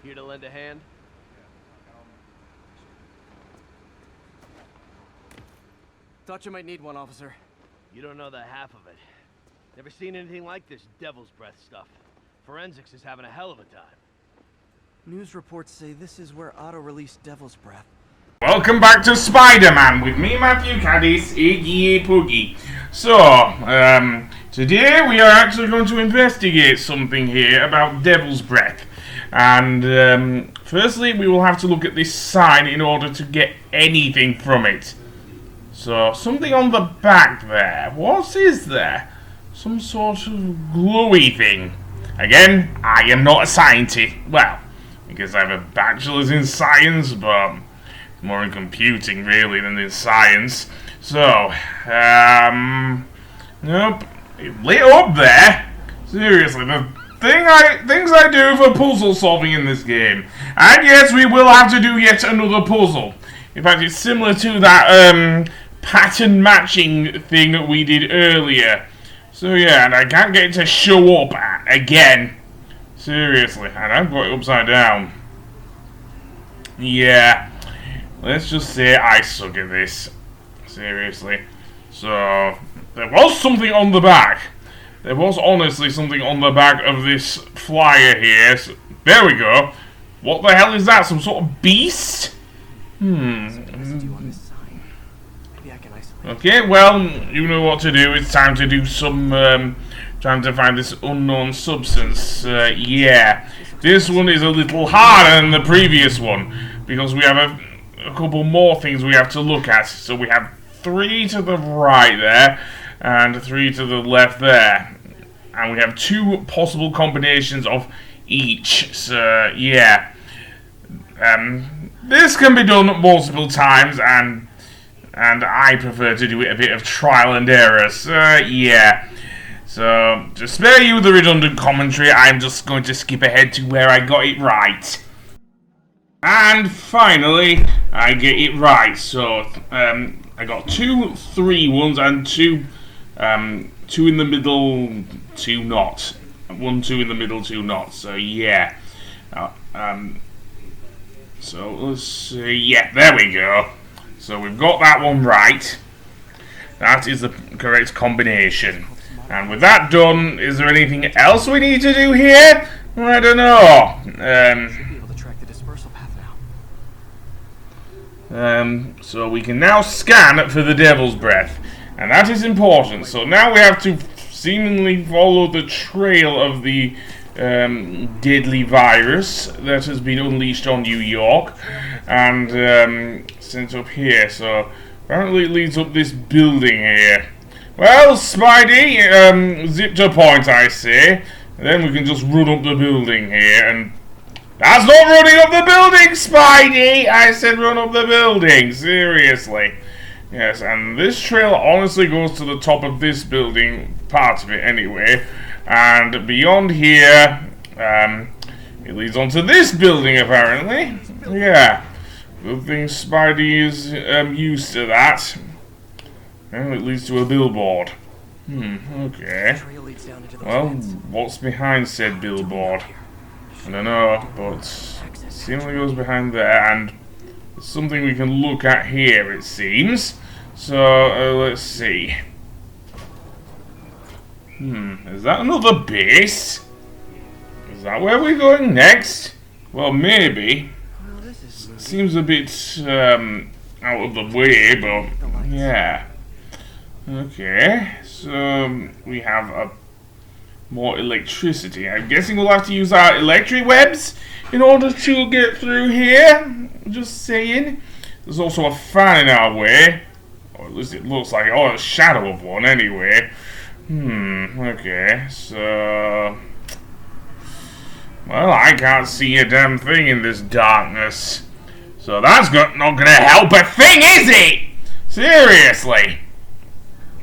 Here to lend a hand? Thought you might need one, officer. You don't know the half of it. Never seen anything like this devil's breath stuff. Forensics is having a hell of a time. News reports say this is where Otto released Devil's Breath. Welcome back to Spider-Man with me, Matthew Caddis, aka Puggy. So, today we are actually going to investigate something here about Devil's Breath. And, firstly, we will have to look at this sign in order to get anything from it. So, something on the back there. What is there? Some sort of glowy thing. Again, I am not a scientist. Well, because I have a bachelor's in science, but more in computing, really, than in science. So, nope. It lit up there. Seriously, the things I do for puzzle solving in this game. And yes, we will have to do yet another puzzle. In fact, it's similar to that, pattern matching thing that we did earlier. So yeah, and I can't get it to show up again. Seriously, and I've got it upside down. Yeah, let's just say I suck at this. Seriously. So, there was something on the back. There was honestly something on the back of this flyer here. So, there we go. What the hell is that? Some sort of beast? Okay, well, you know what to do. It's time to do some, trying to find this unknown substance. Yeah. This one is a little harder than the previous one, because we have a couple more things we have to look at. So we have 3 to the right there, and 3 to the left there. And we have 2 possible combinations of each. So, yeah. This can be done multiple times, and I prefer to do it a bit of trial and error, so yeah. So, to spare you the redundant commentary, I'm just going to skip ahead to where I got it right. And finally, I get it right. So, I got 2 3 ones and 2 in the middle, 2 not. 1 2 in the middle, 2 not. So yeah. So let's see. Yeah, there we go. So we've got that one right. That is the correct combination. And with that done, is there anything else we need to do here? I don't know. So we can now scan for the Devil's Breath. And that is important. So now we have to seemingly follow the trail of the deadly virus that has been unleashed on New York and sent up here. So apparently it leads up this building here. Well, Spidey, zip to point, I say. Then we can just run up the building here, and that's not running up the building, Spidey! I said run up the building, seriously. Yes, and this trail honestly goes to the top of this building, part of it anyway. And beyond here, it leads on to this building, apparently. Yeah. Good thing Spidey is used to that. And it leads to a billboard. Okay. Well, what's behind said billboard? I don't know, but it seemingly goes behind there, and there's something we can look at here, it seems. So, let's see. Is that another base? Is that where we're going next? Well, maybe. Seems a bit, out of the way, but, yeah. Okay, so we have more electricity. I'm guessing we'll have to use our electric webs in order to get through here. Just saying. There's also a fan in our way. Or at least it looks like it. Or a shadow of one, anyway. Okay, so... Well, I can't see a damn thing in this darkness. So that's not gonna help a thing, is it? Seriously!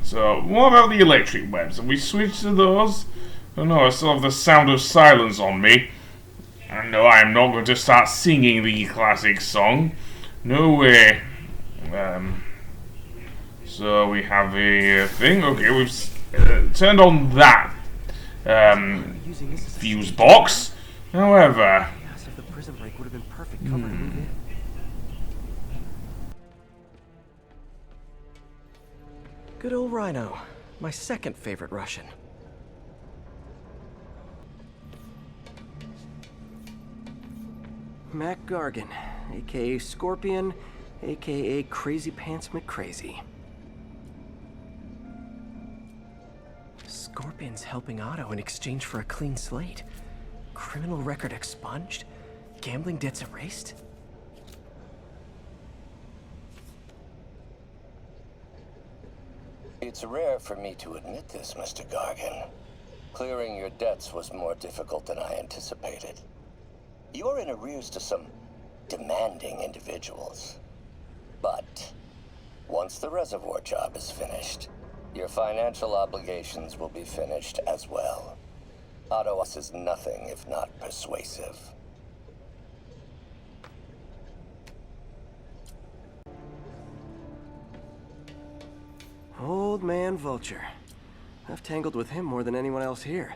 So, what about the electric webs? Have we switched to those? Oh no, I still have the sound of silence on me. And no, I'm not going to start singing the classic song. No way. So we have a thing. Okay, we've turned on that fuse box. However, prison break would have been perfect cover to move in. Good old Rhino. My second favorite Russian. Mac Gargan, aka Scorpion, aka Crazy Pants McCrazy. Scorpion's helping Otto in exchange for a clean slate. Criminal record expunged? Gambling debts erased? It's rare for me to admit this, Mr. Gargan. Clearing your debts was more difficult than I anticipated. You're in arrears to some demanding individuals. But once the reservoir job is finished, your financial obligations will be finished as well. Otto is nothing if not persuasive. Old man Vulture. I've tangled with him more than anyone else here.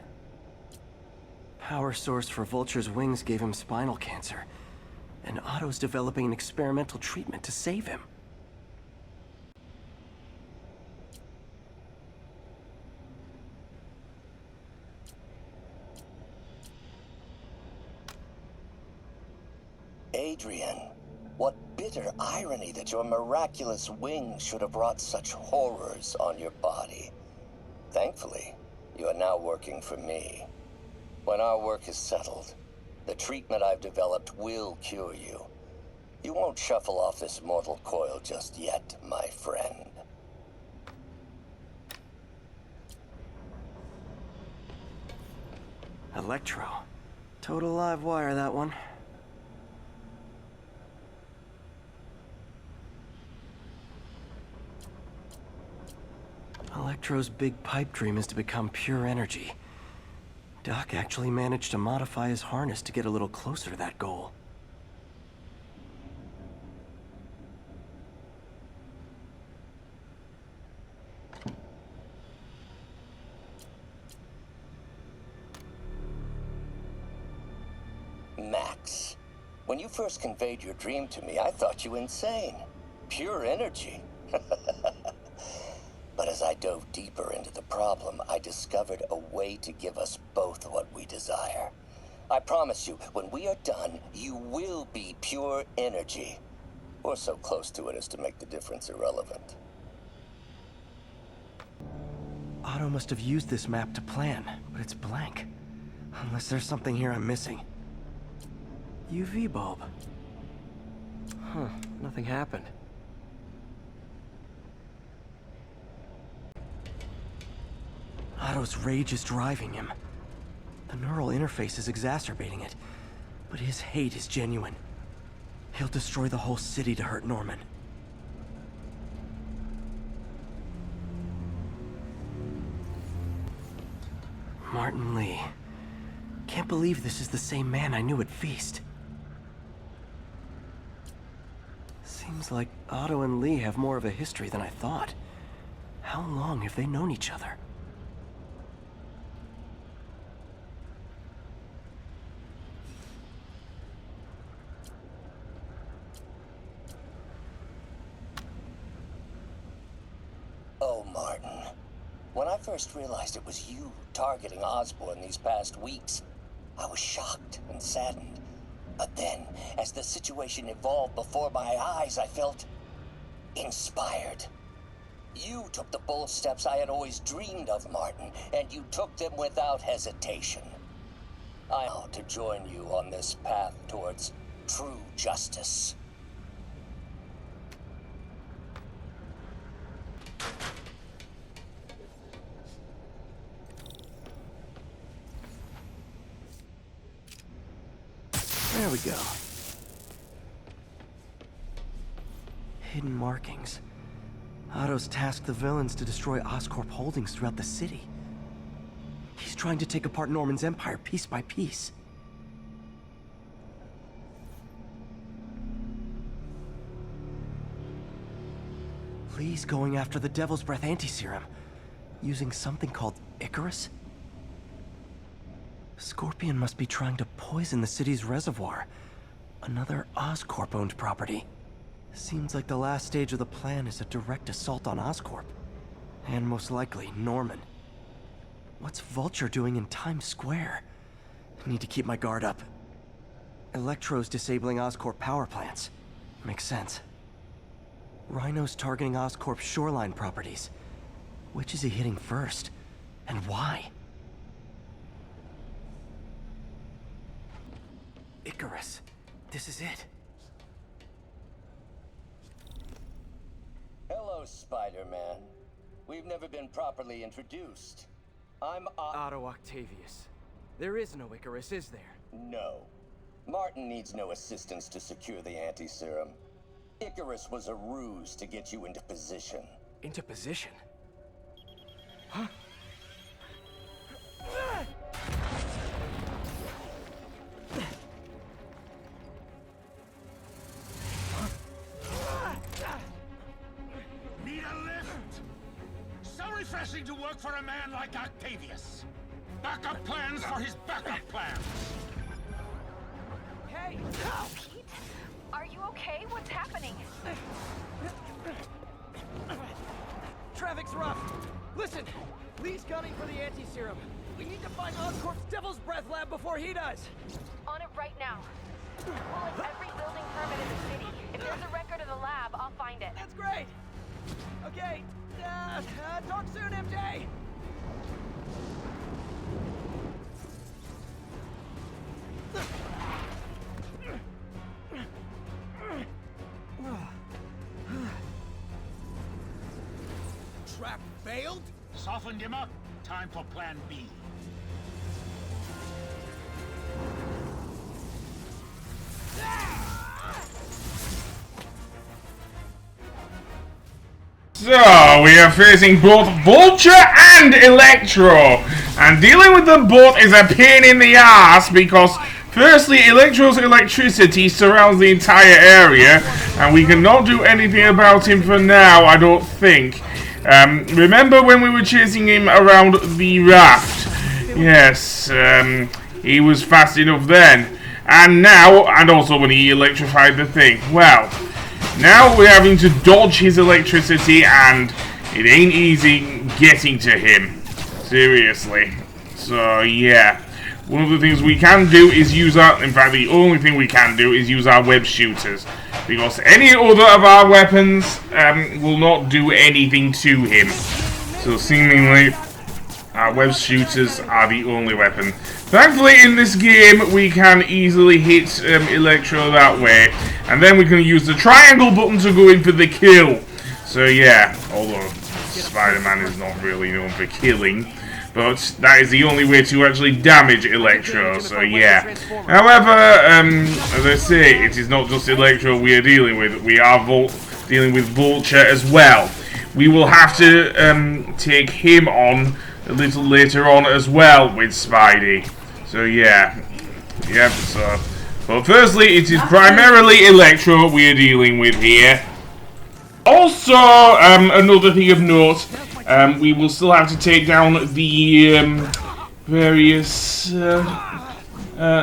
Power source for Vulture's wings gave him spinal cancer, and Otto's developing an experimental treatment to save him. Adrian, what bitter irony that your miraculous wings should have brought such horrors on your body. Thankfully, you are now working for me. When our work is settled, the treatment I've developed will cure you. You won't shuffle off this mortal coil just yet, my friend. Electro. Total live wire, that one. Electro's big pipe dream is to become pure energy. Doc actually managed to modify his harness to get a little closer to that goal. Max, when you first conveyed your dream to me, I thought you insane. Pure energy. But as I dove deeper into the problem, I discovered a way to give us both what we desire. I promise you, when we are done, you will be pure energy. Or so close to it as to make the difference irrelevant. Otto must have used this map to plan, but it's blank. Unless there's something here I'm missing. UV bulb. Huh, nothing happened. Otto's rage is driving him. The neural interface is exacerbating it, but his hate is genuine. He'll destroy the whole city to hurt Norman. Martin Lee. Can't believe this is the same man I knew at Feast. Seems like Otto and Lee have more of a history than I thought. How long have they known each other? Oh, Martin. When I first realized it was you targeting Osborne these past weeks, I was shocked and saddened. But then, as the situation evolved before my eyes, I felt inspired. You took the bold steps I had always dreamed of, Martin, and you took them without hesitation. I hope to join you on this path towards true justice. There we go. Hidden markings. Otto's tasked the villains to destroy Oscorp holdings throughout the city. He's trying to take apart Norman's empire piece by piece. Lee's going after the Devil's Breath anti-serum, using something called Icarus? Scorpion must be trying to poison the city's reservoir, Another Oscorp-owned property. Seems like the last stage of the plan is a direct assault on Oscorp. And most likely, Norman. What's Vulture doing in Times Square? I need to keep my guard up. Electro's disabling Oscorp power plants. Makes sense. Rhino's targeting Oscorp's shoreline properties. Which is he hitting first? And why? Icarus. This is it. Hello, Spider-Man. We've never been properly introduced. I'm Otto Octavius. There is no Icarus, is there? No. Martin needs no assistance to secure the anti-serum. Icarus was a ruse to get you into position. Into position? Huh? Need a lift? So refreshing to work for a man like Octavius. Backup plans for his backup plans. Hey! Pete, are you okay? What's happening? Traffic's rough. Listen, Lee's gunning for the anti-serum. We need to find Oscorp's Devil's Breath lab before he does. On it right now. Pulling every building permit in the city. If there's a record of the lab, I'll find it. That's great. Okay, talk soon, MJ. Trap failed? Softened him up. Time for plan B. So, we are facing both Vulture and Electro. And dealing with them both is a pain in the ass because, firstly, Electro's electricity surrounds the entire area. And we cannot do anything about him for now, I don't think. Remember when we were chasing him around the raft? Yes, he was fast enough then. And now, and also when he electrified the thing. Well, now we're having to dodge his electricity, and it ain't easy getting to him. Seriously. So, yeah. One of the things we can do is use our... In fact, the only thing we can do is use our web shooters. Because any other of our weapons will not do anything to him. So, seemingly, our web shooters are the only weapon. Thankfully, in this game, we can easily hit Electro that way. And then we can use the triangle button to go in for the kill. So, yeah. Although Spider-Man is not really known for killing. But that is the only way to actually damage Electro. So, yeah. However, as I say, it is not just Electro we are dealing with. We are dealing with Vulture as well. We will have to take him on a little later on as well with Spidey. So yeah, yep. So, but firstly, it is primarily Electro we are dealing with here. Also, another thing of note, we will still have to take down the various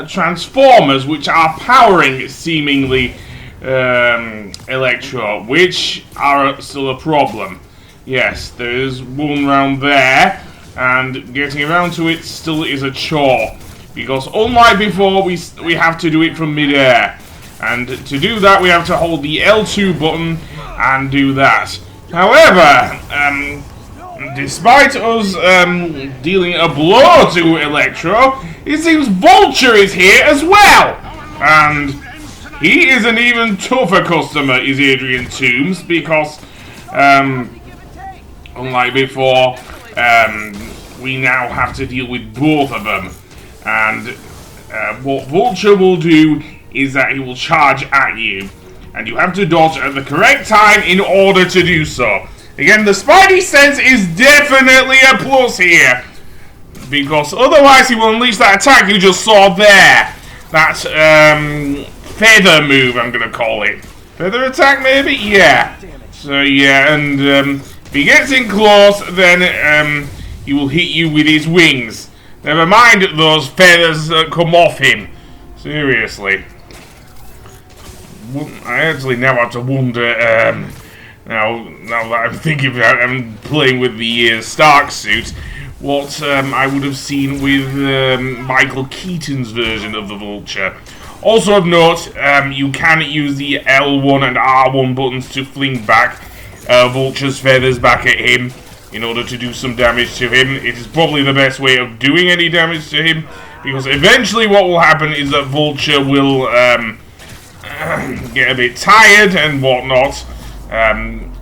Transformers, which are powering seemingly Electro, which are still a problem. Yes, there is one round there, and getting around to it still is a chore. Because unlike before, we have to do it from mid-air. And to do that, we have to hold the L2 button and do that. However, despite us dealing a blow to Electro, it seems Vulture is here as well. And he is an even tougher customer, is Adrian Toombs, because unlike before, we now have to deal with both of them. And what Vulture will do is that he will charge at you. And you have to dodge at the correct time in order to do so. Again, the Spidey sense is definitely a plus here. Because otherwise he will unleash that attack you just saw there. That feather move, I'm going to call it. Feather attack, maybe? Yeah. So, yeah, and if he gets in close, then he will hit you with his wings. Never mind those feathers that come off him. Seriously. actually now have to wonder, now that I'm thinking about I'm playing with the Stark suit, what I would have seen with Michael Keaton's version of the Vulture. Also of note, you can use the L1 and R1 buttons to fling back Vulture's feathers back at him in order to do some damage to him. It is probably the best way of doing any damage to him, because eventually what will happen is that Vulture will get a bit tired and whatnot.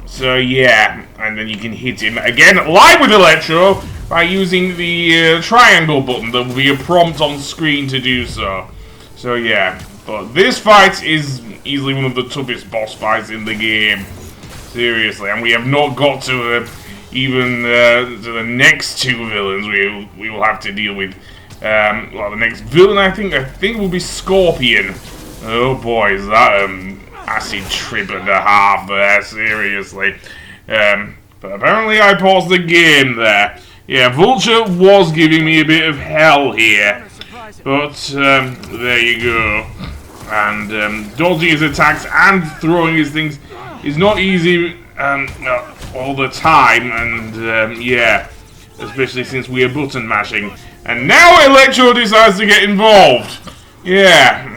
So yeah, and then you can hit him again, like with Electro, by using the triangle button. There will be a prompt on screen to do so. So yeah, but this fight is easily one of the toughest boss fights in the game. Seriously, and we have not got to even to the next two villains we will have to deal with. Well, the next villain I think will be Scorpion. Oh boy, is that acid trip and a half there, seriously. But apparently I paused the game there. Yeah, Vulture was giving me a bit of hell here. But, there you go. And, dodging his attacks and throwing his things is not easy, all the time. And, yeah, especially since we are button mashing. And now Electro decides to get involved. Yeah.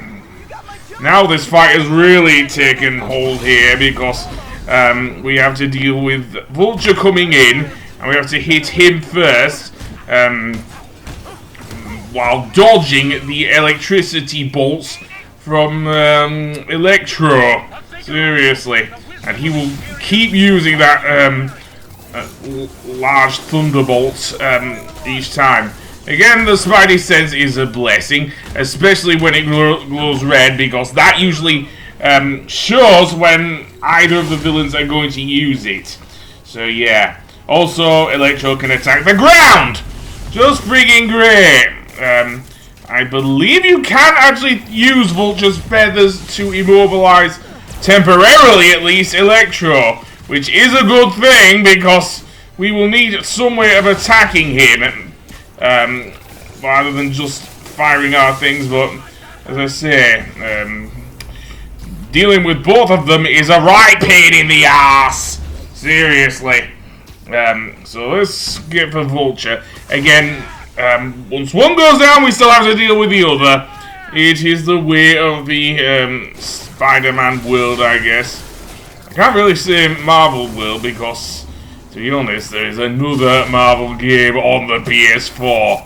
Now this fight has really taken hold here, because we have to deal with Vulture coming in, and we have to hit him first, while dodging the electricity bolts from Electro. Seriously. And he will keep using that large thunderbolt each time. Again, the Spidey sense is a blessing, especially when it glows red, because that usually shows when either of the villains are going to use it. So yeah. Also, Electro can attack the ground! Just freaking great! I believe you can actually use Vulture's feathers to immobilize, temporarily at least, Electro, which is a good thing, because we will need some way of attacking him. Rather than just firing our things, but as I say, dealing with both of them is a right pain in the ass. Seriously. So let's get for Vulture. Again, once one goes down, we still have to deal with the other. It is the way of the Spider-Man world, I guess. I can't really say Marvel world, because to be honest, there is another Marvel game on the PS4.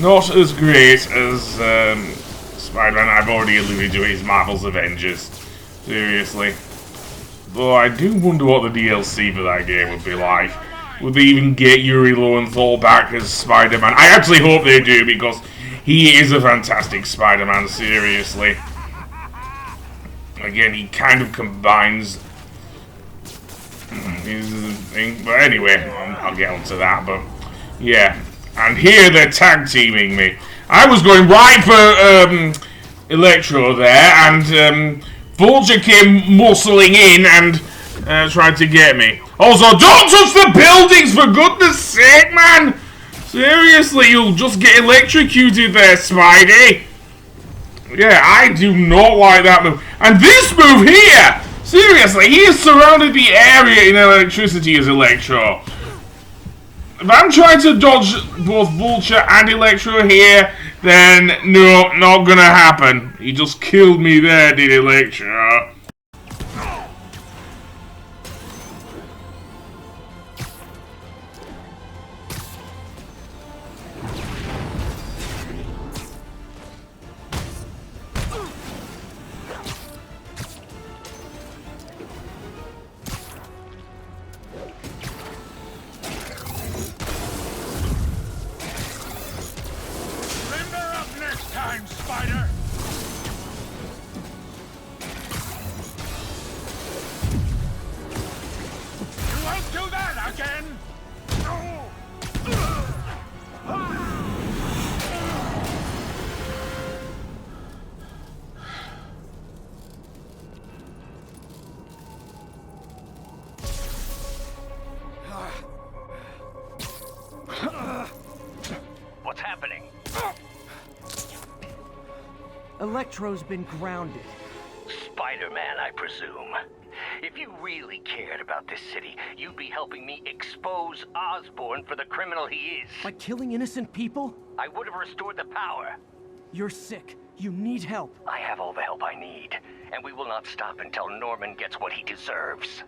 Not as great as Spider-Man. I've already alluded to it, is Marvel's Avengers. Seriously. Though I do wonder what the DLC for that game would be like. Would they even get Yuri Lowenthal back as Spider-Man? I actually hope they do, because he is a fantastic Spider-Man, seriously. Again, he kind of combines but anyway, I'll get onto that, but yeah. And here they're tag teaming me. I was going right for Electro there, and Vulture came muscling in and tried to get me. Also, don't touch the buildings, for goodness sake, man! Seriously, you'll just get electrocuted there, Spidey. Yeah, I do not like that move. And this move here! Seriously, he has surrounded the area in electricity as Electro. If I'm trying to dodge both Vulture and Electro here, then no, not gonna happen. He just killed me there, did Electro. Spider! You won't do that again! What's happening? Electro's been grounded. Spider-Man, I presume. If you really cared about this city, you'd be helping me expose Osborne for the criminal he is. By killing innocent people? I would have restored the power. You're sick. You need help. I have all the help I need, and we will not stop until Norman gets what he deserves.